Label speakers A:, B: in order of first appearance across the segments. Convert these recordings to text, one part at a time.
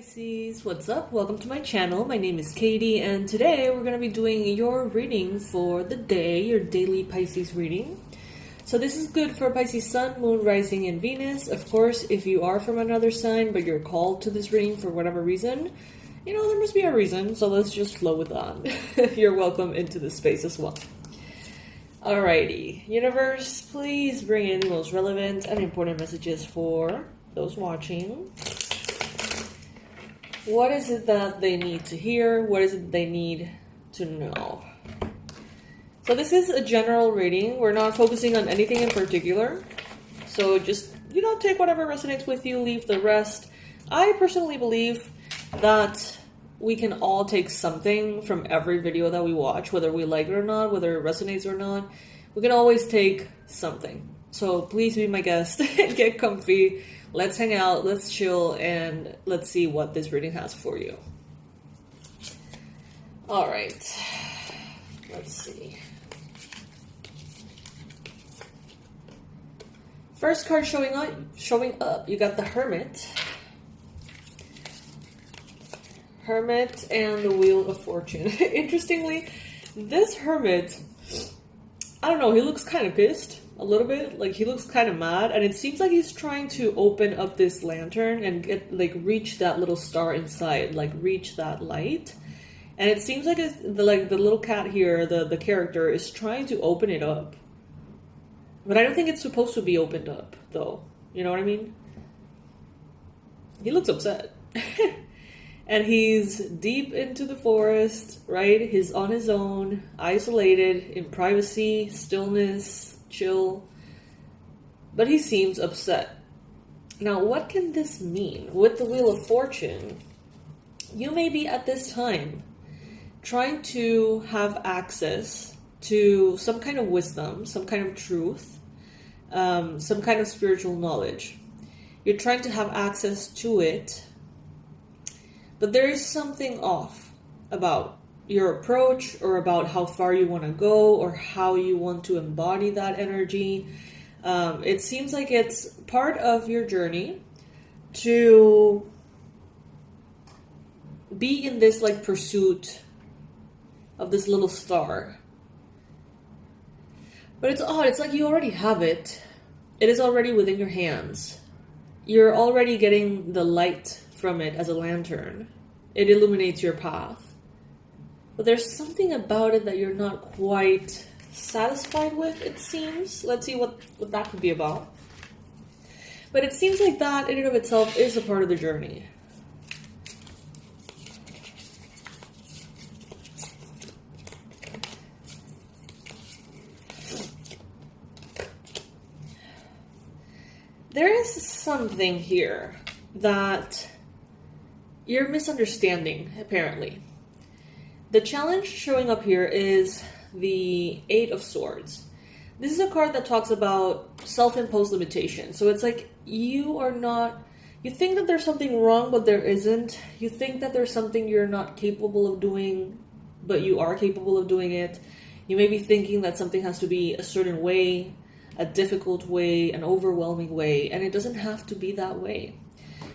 A: Pisces, what's up? Welcome to my channel. My name is Katie, and today we're going to be doing your reading for the day, your daily Pisces reading. So this is good for Pisces Sun, Moon, Rising, and Venus. Of course, if you are from another sign, but you're called to this reading for whatever reason, there must be a reason, so let's just flow with that. You're welcome into this space as well. Alrighty, universe, please bring in the most relevant and important messages for those watching. What is it that they need to hear? What is it they need to know? So this is a general reading. We're not focusing on anything in particular. So just, take whatever resonates with you, leave the rest. I personally believe that we can all take something from every video that we watch, whether we like it or not, whether it resonates or not. We can always take something. So please be my guest, get comfy. Let's hang out, let's chill, and let's see what this reading has for you. All right, let's see. First card showing up, you got the Hermit. Hermit and the Wheel of Fortune. Interestingly, this Hermit, I don't know, he looks kind of pissed. A little bit, like he looks kind of mad, and it seems like he's trying to open up this lantern and reach that little star inside, reach that light. And it seems like the little cat here, the character, is trying to open it up. But I don't think it's supposed to be opened up, though. You know what I mean? He looks upset. And he's deep into the forest, right? He's on his own, isolated, in privacy, stillness, chill, but he seems upset. Now, what can this mean? With the Wheel of Fortune, you may be at this time trying to have access to some kind of wisdom, some kind of truth, some kind of spiritual knowledge. You're trying to have access to it, but there is something off about your approach, or about how far you want to go, or how you want to embody that energy. It seems like it's part of your journey to be in this pursuit of this little star. But it's odd. It's like you already have it. It is already within your hands. You're already getting the light from it as a lantern. It illuminates your path. But there's something about it that you're not quite satisfied with, it seems. Let's see what that could be about. But it seems like that in and of itself is a part of the journey. There is something here that you're misunderstanding, apparently. The challenge showing up here is the Eight of Swords. This is a card that talks about self-imposed limitation. So it's like you think that there's something wrong, but there isn't. You think that there's something you're not capable of doing, but you are capable of doing it. You may be thinking that something has to be a certain way, a difficult way, an overwhelming way, and it doesn't have to be that way.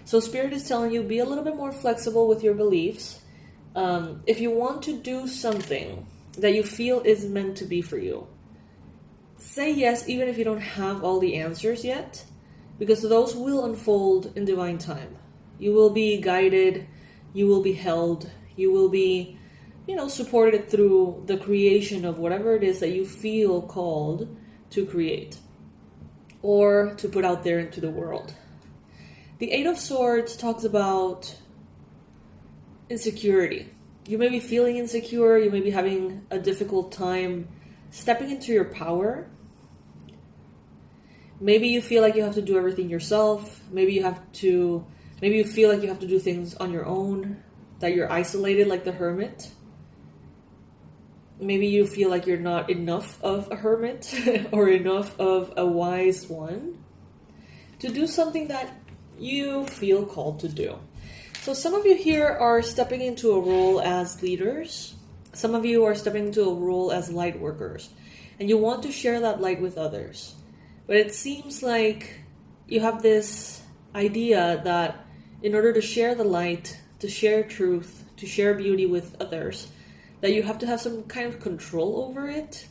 A: So Spirit is telling you, be a little bit more flexible with your beliefs. If you want to do something that you feel is meant to be for you, say yes, even if you don't have all the answers yet, because those will unfold in divine time. You will be guided, you will be held, you will be, supported through the creation of whatever it is that you feel called to create or to put out there into the world. The Eight of Swords talks about insecurity. You may be feeling insecure. You may be having a difficult time stepping into your power. Maybe you feel like you have to do everything yourself. Maybe you feel like you have to do things on your own, that you're isolated like the Hermit. Maybe you feel like you're not enough of a hermit or enough of a wise one to do something that you feel called to do. So some of you here are stepping into a role as leaders. Some of you are stepping into a role as light workers. And you want to share that light with others. But it seems like you have this idea that in order to share the light, to share truth, to share beauty with others, that you have to have some kind of control over it,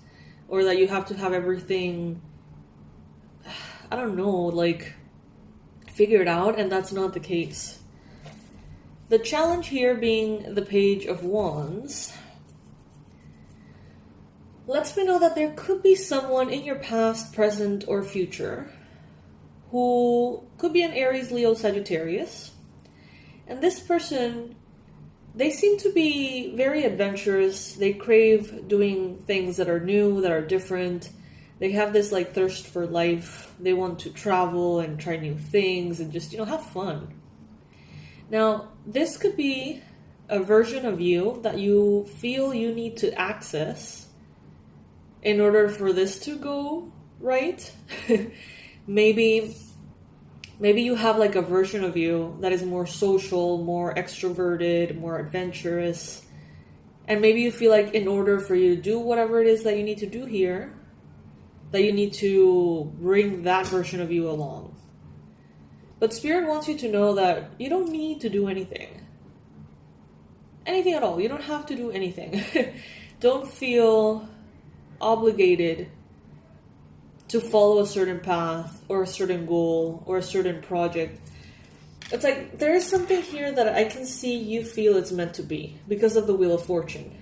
A: or that you have to have everything, I don't know, like, figured out, and that's not the case. The challenge here being the Page of Wands lets me know that there could be someone in your past, present, or future who could be an Aries, Leo, Sagittarius. And this person, they seem to be very adventurous. They crave doing things that are new, that are different. They have this like thirst for life. They want to travel and try new things and just, have fun. Now, this could be a version of you that you feel you need to access in order for this to go right. Maybe you have like a version of you that is more social, more extroverted, more adventurous. And maybe you feel like in order for you to do whatever it is that you need to do here, that you need to bring that version of you along. But Spirit wants you to know that you don't need to do anything. Anything at all. You don't have to do anything. Don't feel obligated to follow a certain path or a certain goal or a certain project. It's like there is something here that I can see you feel it's meant to be because of the Wheel of Fortune.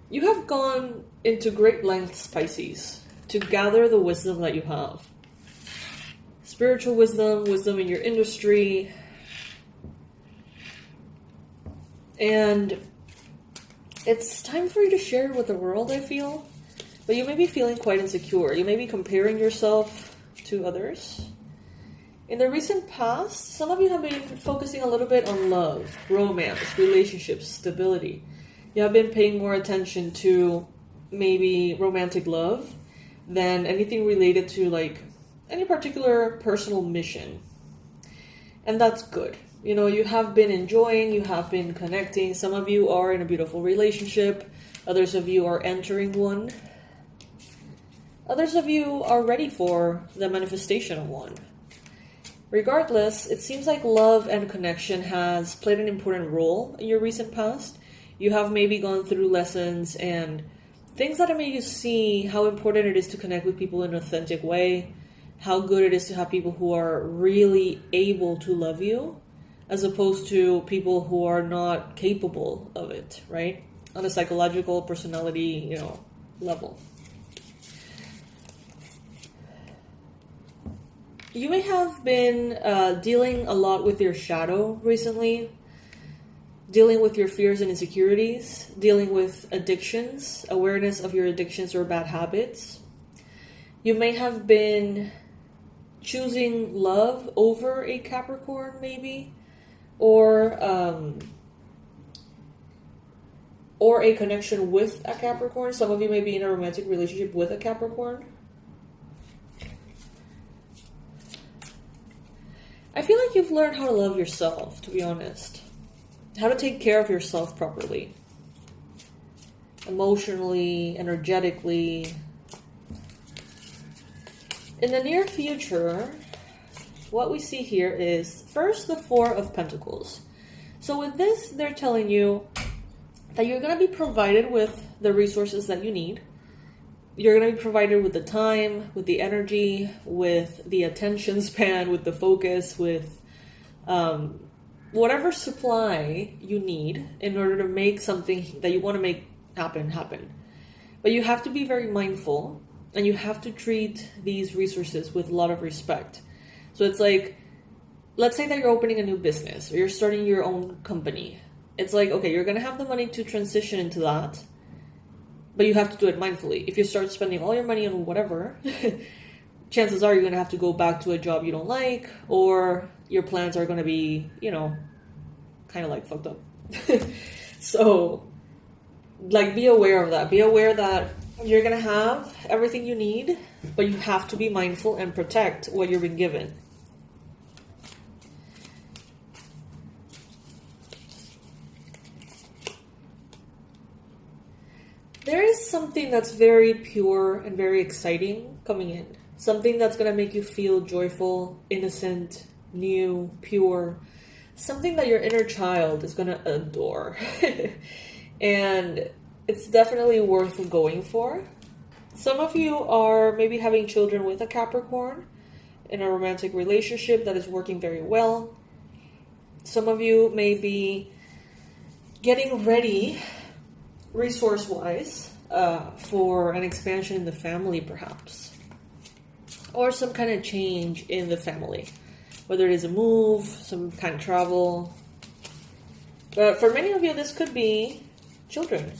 A: You have gone into great lengths, Pisces, to gather the wisdom that you have. Spiritual wisdom, wisdom in your industry. And it's time for you to share it with the world, I feel. But you may be feeling quite insecure. You may be comparing yourself to others. In the recent past, some of you have been focusing a little bit on love, romance, relationships, stability. You have been paying more attention to maybe romantic love than anything related to like any particular personal mission. And that's good. You have been enjoying, you have been connecting. Some of you are in a beautiful relationship. Others of you are entering one. Others of you are ready for the manifestation of one. Regardless, it seems like love and connection has played an important role in your recent past. You have maybe gone through lessons and things that have made you see how important it is to connect with people in an authentic way, how good it is to have people who are really able to love you, as opposed to people who are not capable of it, right? On a psychological personality, level. You may have been dealing a lot with your shadow recently, dealing with your fears and insecurities, dealing with addictions, awareness of your addictions or bad habits. You may have been choosing love over a Capricorn, maybe, or a connection with a Capricorn. Some of you may be in a romantic relationship with a Capricorn. I feel like you've learned how to love yourself, to be honest. How to take care of yourself properly. Emotionally, energetically. In the near future, what we see here is first the Four of Pentacles. So with this, they're telling you that you're going to be provided with the resources that you need. You're going to be provided with the time, with the energy, with the attention span, with the focus, with whatever supply you need in order to make something that you want to make happen. But you have to be very mindful, and you have to treat these resources with a lot of respect. So it's like, let's say that you're opening a new business or you're starting your own company. It's like, okay, you're going to have the money to transition into that, but you have to do it mindfully. If you start spending all your money on whatever, chances are you're going to have to go back to a job you don't like, or your plans are going to be, kind of like fucked up. So, like, be aware of that. Be aware that you're going to have everything you need, but you have to be mindful and protect what you've been given. There is something that's very pure and very exciting coming in. Something that's going to make you feel joyful, innocent, new, pure, something that your inner child is going to adore. And it's definitely worth going for. Some of you are maybe having children with a Capricorn in a romantic relationship that is working very well. Some of you may be getting ready, resource-wise, for an expansion in the family, perhaps. Or some kind of change in the family. Whether it is a move, some kind of travel. But for many of you, this could be children.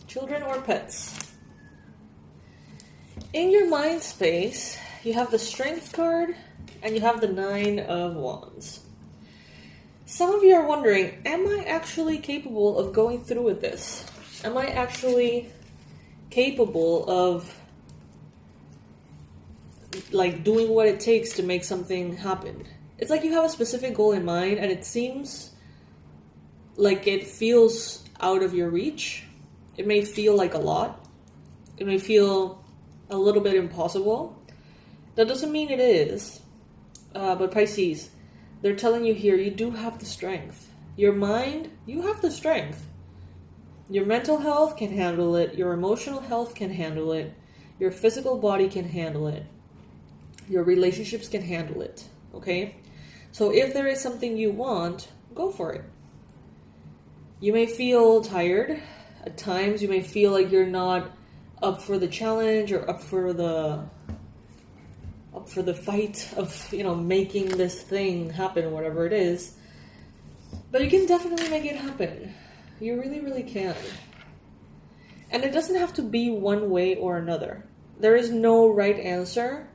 A: Children or pets. In your mind space, you have the Strength card and you have the 9 of Wands. Some of you are wondering, am I actually capable of going through with this? Am I actually capable of like doing what it takes to make something happen? It's like you have a specific goal in mind and it seems like it feels out of your reach. It may feel like a lot. It may feel a little bit impossible. That doesn't mean it is. But Pisces, they're telling you here, you do have the strength. Your mind, you have the strength. Your mental health can handle it. Your emotional health can handle it. Your physical body can handle it. Your relationships can handle it. Okay? So if there is something you want, go for it. You may feel tired. At times you may feel like you're not up for the challenge or up for the fight of, making this thing happen, whatever it is. But you can definitely make it happen. You really, really can. And it doesn't have to be one way or another. There is no right answer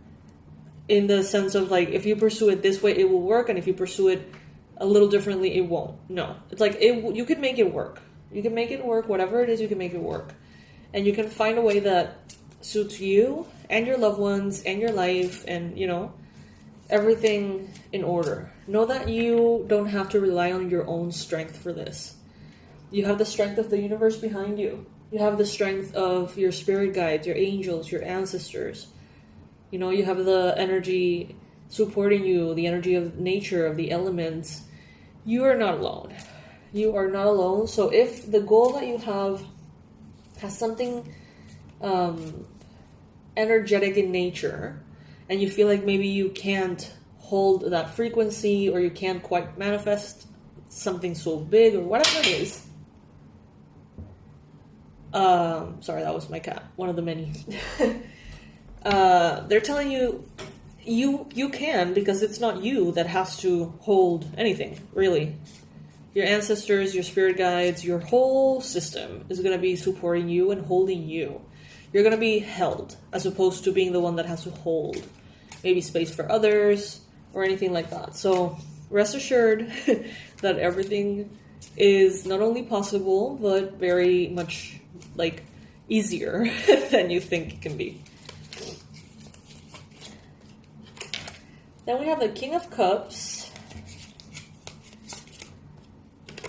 A: in the sense of like, if you pursue it this way, it will work. And if you pursue it a little differently, it won't. No. It's like, you can make it work. You can make it work. Whatever it is, you can make it work. And you can find a way that suits you and your loved ones and your life and, everything in order. Know that you don't have to rely on your own strength for this. You have the strength of the universe behind you. You have the strength of your spirit guides, your angels, your ancestors. You have the energy supporting you, the energy of nature, of the elements. You are not alone. You are not alone. So if the goal that you have has something energetic in nature, and you feel like maybe you can't hold that frequency, or you can't quite manifest something so big, or whatever it is. Sorry, that was my cat. One of the many. They're telling you, you can, because it's not you that has to hold anything, really. Your ancestors, your spirit guides, your whole system is going to be supporting you and holding you. You're going to be held, as opposed to being the one that has to hold maybe space for others or anything like that. So rest assured that everything is not only possible, but very much like easier than you think it can be. Then we have the King of Cups.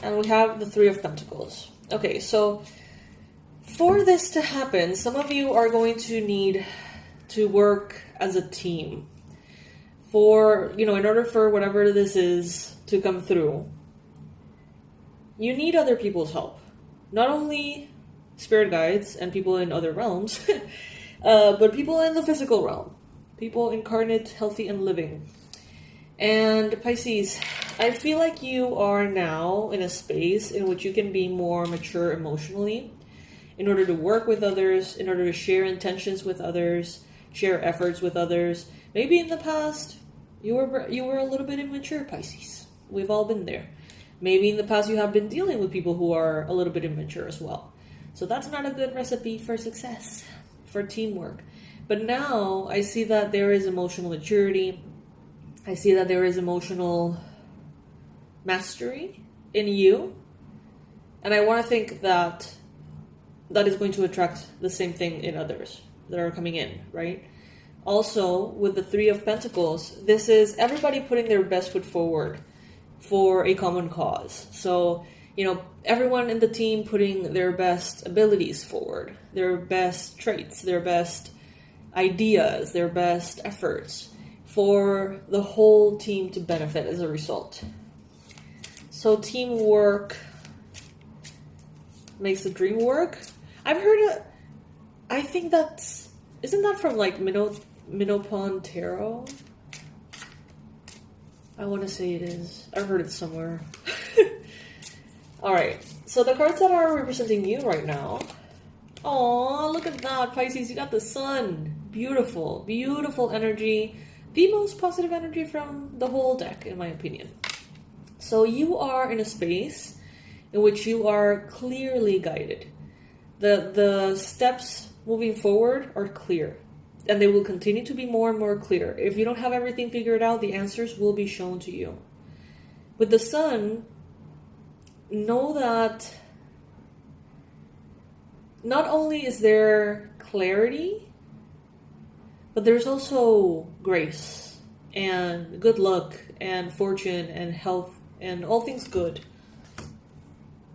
A: And we have the Three of Pentacles. Okay, so for this to happen, some of you are going to need to work as a team. For, in order for whatever this is to come through, you need other people's help. Not only spirit guides and people in other realms, but people in the physical realm. People incarnate, healthy, and living. And Pisces, I feel like you are now in a space in which you can be more mature emotionally in order to work with others, in order to share intentions with others, share efforts with others. Maybe in the past, you were a little bit immature, Pisces. We've all been there. Maybe in the past you have been dealing with people who are a little bit immature as well. So that's not a good recipe for success, for teamwork. But now I see that there is emotional maturity. I see that there is emotional mastery in you. And I want to think that that is going to attract the same thing in others that are coming in, right? Also, with the Three of Pentacles, this is everybody putting their best foot forward for a common cause. So, everyone in the team putting their best abilities forward, their best traits, their best ideas, their best efforts for the whole team to benefit as a result. So teamwork makes the dream work. I've heard I think isn't that from like Minopon Tarot? I want to say it is. I've heard it somewhere. Alright, so the cards that are representing you right now. Aw, look at that, Pisces, you got the sun. Beautiful, beautiful energy. The most positive energy from the whole deck, in my opinion. So you are in a space in which you are clearly guided. The steps moving forward are clear. And they will continue to be more and more clear. If you don't have everything figured out, the answers will be shown to you. With the sun, know that not only is there clarity, but there's also grace and good luck and fortune and health and all things good.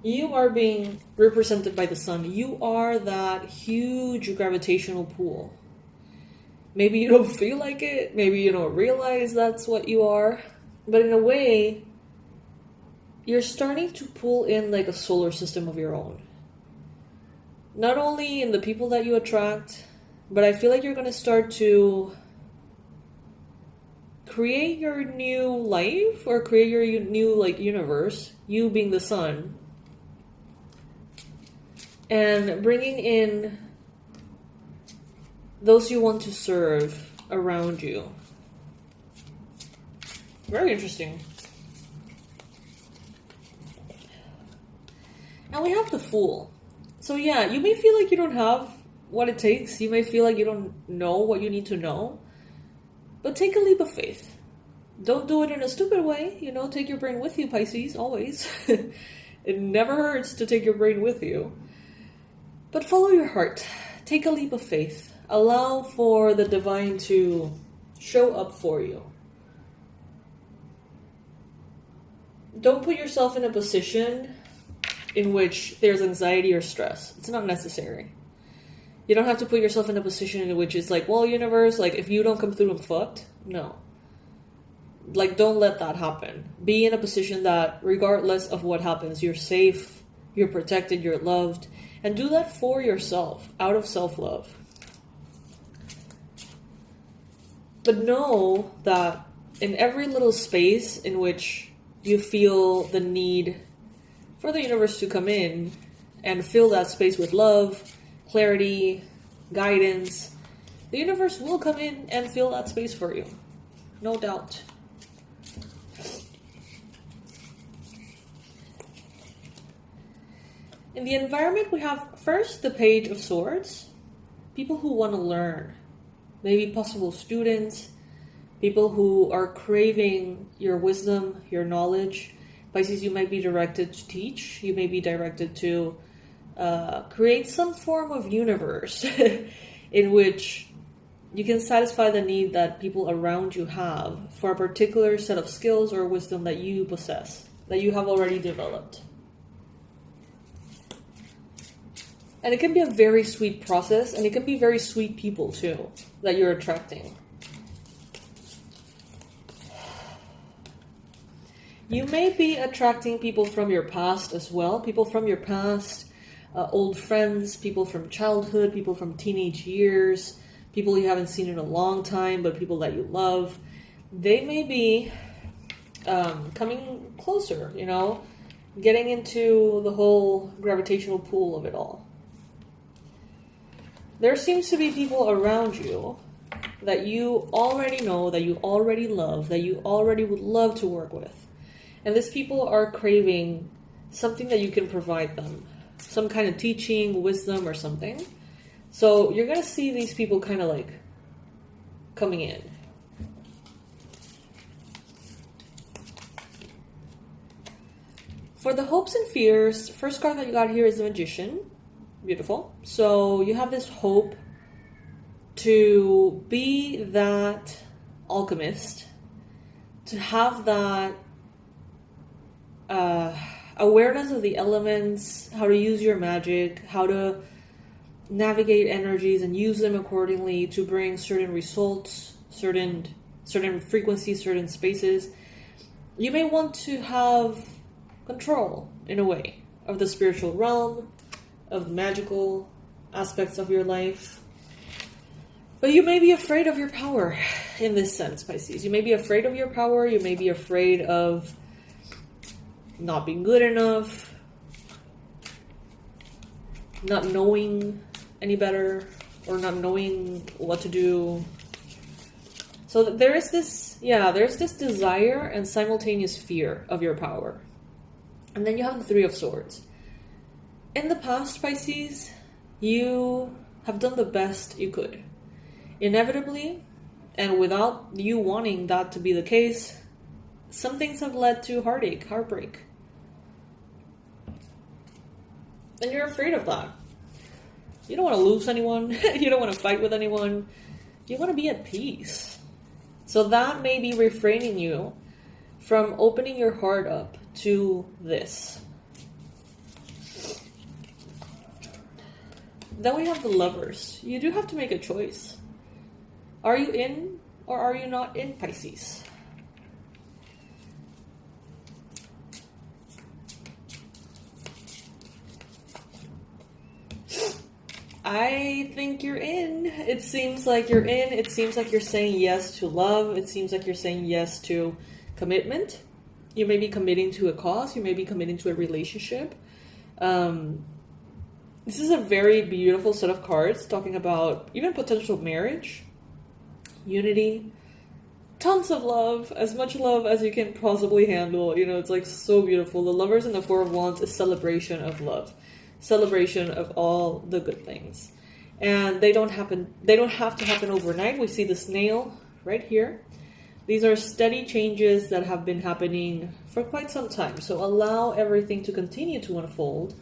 A: You are being represented by the sun. You are that huge gravitational pull. Maybe you don't feel like it. Maybe you don't realize that's what you are. But in a way, you're starting to pull in like a solar system of your own. Not only in the people that you attract, but I feel like you're going to start to create your new life or create your new like universe, you being the sun, and bringing in those you want to serve around you. Very interesting. And we have the Fool. So yeah, you may feel like you don't have what it takes. You may feel like you don't know what you need to know. But take a leap of faith. Don't do it in a stupid way. You know, take your brain with you, Pisces, always. It never hurts to take your brain with you. But follow your heart. Take a leap of faith. Allow for the divine to show up for you. Don't put yourself in a position in which there's anxiety or stress. It's not necessary. You don't have to put yourself in a position in which it's like, well, universe, like, if you don't come through, I'm fucked. No. Like, don't let that happen. Be in a position that, regardless of what happens, you're safe, you're protected, you're loved. And do that for yourself, out of self-love. But know that in every little space in which you feel the need for the universe to come in and fill that space with love, clarity, guidance, the universe will come in and fill that space for you. No doubt. In the environment, we have first the Page of Swords. People who want to learn. Maybe possible students. People who are craving your wisdom, your knowledge. Pisces, you might be directed to teach. You may be directed to create some form of universe in which you can satisfy the need that people around you have for a particular set of skills or wisdom that you possess, that you have already developed. And it can be a very sweet process, and it can be very sweet people too that you're attracting. You may be attracting people from your past as well, people from your past, old friends, people from childhood, people from teenage years, people you haven't seen in a long time, but people that you love. They may be coming closer, you know, getting into the whole gravitational pull of it all. There seems to be people around you that you already know, that you already love, that you already would love to work with. And these people are craving something that you can provide them. Some kind of teaching, wisdom, or something. So you're going to see these people kind of like coming in. For the hopes and fears, first card that you got here is the Magician. Beautiful. So you have this hope to be that alchemist, to have that awareness of the elements, how to use your magic, how to navigate energies and use them accordingly to bring certain results, certain certain frequencies, certain spaces. You may want to have control, in a way, of the spiritual realm, of magical aspects of your life. But you may be afraid of your power in this sense, Pisces. You may be afraid of your power. You may be afraid of not being good enough, not knowing any better, or not knowing what to do. So there's this desire and simultaneous fear of your power. And then you have the Three of Swords. In the past, Pisces, you have done the best you could. Inevitably, and without you wanting that to be the case, some things have led to heartache, heartbreak. And you're afraid of that. You don't want to lose anyone. You don't want to fight with anyone. You want to be at peace. So that may be refraining you from opening your heart up to this. Then we have the Lovers. You do have to make a choice. Are you in or are you not in, Pisces? I think you're in. It seems like you're in. It seems like you're saying yes to love. It seems like you're saying yes to commitment. You may be committing to a cause. You may be committing to a relationship. This is a very beautiful set of cards talking about even potential marriage, unity, tons of love, as much love as you can possibly handle. You know, it's like so beautiful. The Lovers and the Four of Wands is celebration of love. Celebration of all the good things. And they don't have to happen overnight. We see the snail right here. These are steady changes that have been happening for quite some time. So allow everything to continue to unfold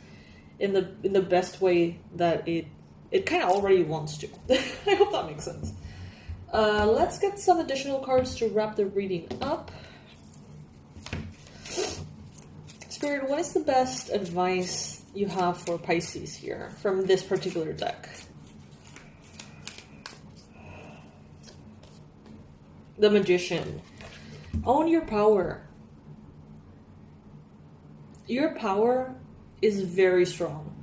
A: in the best way that it kind of already wants to. I hope that makes sense. Let's get some additional cards to wrap the reading up. Spirit, what is the best advice you have for Pisces here from this particular deck? The Magician. Own your power. Your power is very strong.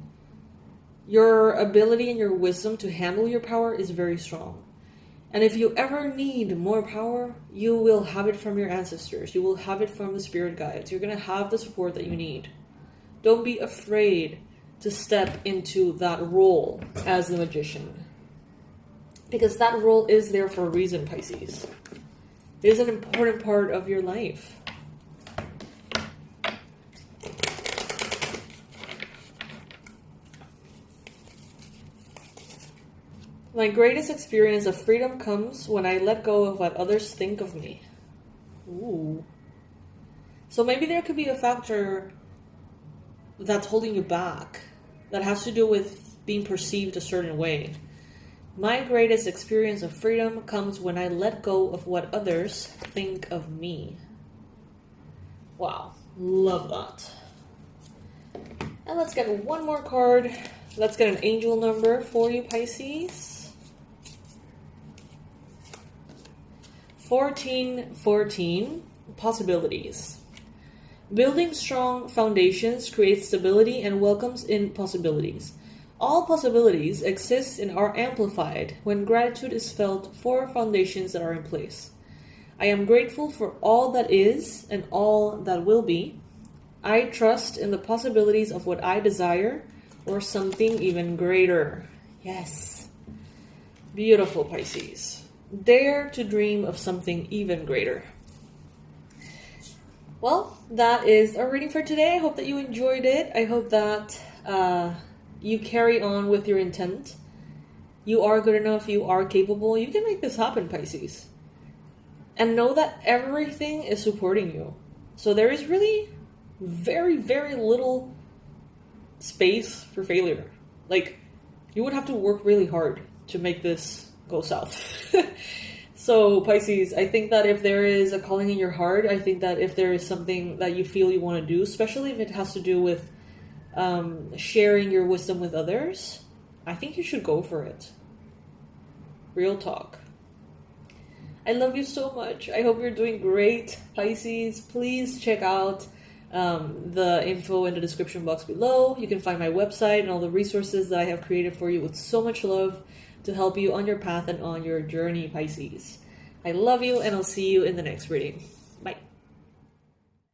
A: Your ability and your wisdom to handle your power is very strong. And if you ever need more power, you will have it from your ancestors. You will have it from the spirit guides. You're going to have the support that you need. Don't be afraid to step into that role as the Magician. Because that role is there for a reason, Pisces. It is an important part of your life. My greatest experience of freedom comes when I let go of what others think of me. Ooh. So maybe there could be a factor that's holding you back, that has to do with being perceived a certain way. My greatest experience of freedom comes when I let go of what others think of me. Wow, love that. And let's get one more card. Let's get an angel number for you, Pisces. 1414, possibilities. Building strong foundations creates stability and welcomes in possibilities. All possibilities exist and are amplified when gratitude is felt for foundations that are in place. I am grateful for all that is and all that will be. I trust in the possibilities of what I desire or something even greater. Yes. Beautiful, Pisces. Dare to dream of something even greater. Well, that is our reading for today. I hope that you enjoyed it. I hope that you carry on with your intent. You are good enough. You are capable. You can make this happen, Pisces. And know that everything is supporting you. So there is really very, very little space for failure. Like, you would have to work really hard to make this go south. So, Pisces, I think that if there is a calling in your heart, I think that if there is something that you feel you want to do, especially if it has to do with sharing your wisdom with others, I think you should go for it. Real talk. I love you so much. I hope you're doing great, Pisces. Please check out the info in the description box below. You can find my website and all the resources that I have created for you with so much love to help you on your path and on your journey, Pisces. I love you, and I'll see you in the next reading. Bye.